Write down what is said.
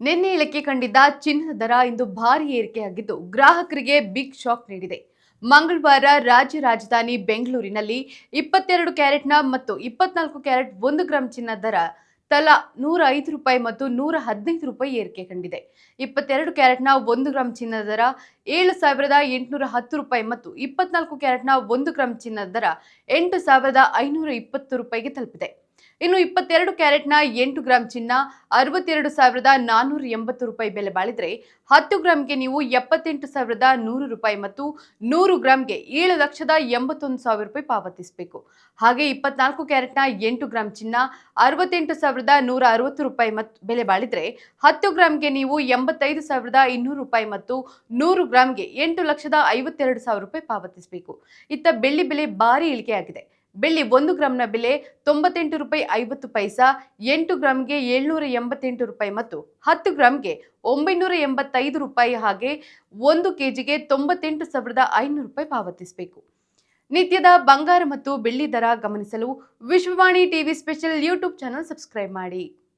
ನಿನ್ನೆ ಇಳಿಕೆ ಕಂಡಿದ್ದ ಚಿನ್ನದ ದರ ಇಂದು ಭಾರಿ ಏರಿಕೆಯಾಗಿದ್ದು ಗ್ರಾಹಕರಿಗೆ ಬಿಗ್ ಶಾಕ್ ನೀಡಿದೆ. ಮಂಗಳವಾರ ರಾಜ್ಯ ರಾಜಧಾನಿ ಬೆಂಗಳೂರಿನಲ್ಲಿ 22 ಕ್ಯಾರೆಟ್ನ ಮತ್ತು 24 ಕ್ಯಾರೆಟ್ 1 ಗ್ರಾಂ ಚಿನ್ನದ ದರ ತಲಾ ₹105 ಮತ್ತು ₹115 ಏರಿಕೆ ಕಂಡಿದೆ. 22 ಕ್ಯಾರೆಟ್ನ 1 ಗ್ರಾಂ ಚಿನ್ನದ ದರ ₹7,810 ಮತ್ತು 24 ಕ್ಯಾರೆಟ್ನ 1 ಗ್ರಾಂ ಚಿನ್ನದ ದರ ₹8,520ಗೆ ತಲುಪಿದೆ. ಇನ್ನು 22 ಕ್ಯಾರೆಟ್ನ 8 ಗ್ರಾಂ ಚಿನ್ನ ₹62,480 ಬೆಲೆ ಬಾಳಿದ್ರೆ 10 ಗ್ರಾಂಗೆ ನೀವು ₹78,100 ಮತ್ತು 100 ಗ್ರಾಂಗೆ ₹7,81,000 ಪಾವತಿಸಬೇಕು. ಹಾಗೆ 24 ಕ್ಯಾರೆಟ್ನ 8 ಗ್ರಾಂ ಚಿನ್ನ ₹68,160 ಬೆಲೆ ಬಾಳಿದ್ರೆ 10 ಗ್ರಾಂಗೆ ನೀವು ₹85,200 ಮತ್ತು 100 ಗ್ರಾಂಗೆ ₹8,52,000 ಪಾವತಿಸಬೇಕು. ಇತ್ತ ಬೆಳ್ಳಿ ಬೆಲೆ ಭಾರಿ ಇಳಿಕೆಯಾಗಿದೆ. ಬೆಳ್ಳಿ 1 ಗ್ರಾಂನ ಬೆಲೆ ₹98.50, 8 ಗ್ರಾಂಗೆ ₹788 ಮತ್ತು 10 ಗ್ರಾಂಗೆ ₹985 ಹಾಗೆ 1 ಕೆಜಿಗೆ ₹98,500 ಪಾವತಿಸಬೇಕು. ನಿತ್ಯದ ಬಂಗಾರ ಮತ್ತು ಬೆಳ್ಳಿ ದರ ಗಮನಿಸಲು Vishwavani TV special YouTube channel subscribe ಮಾಡಿ.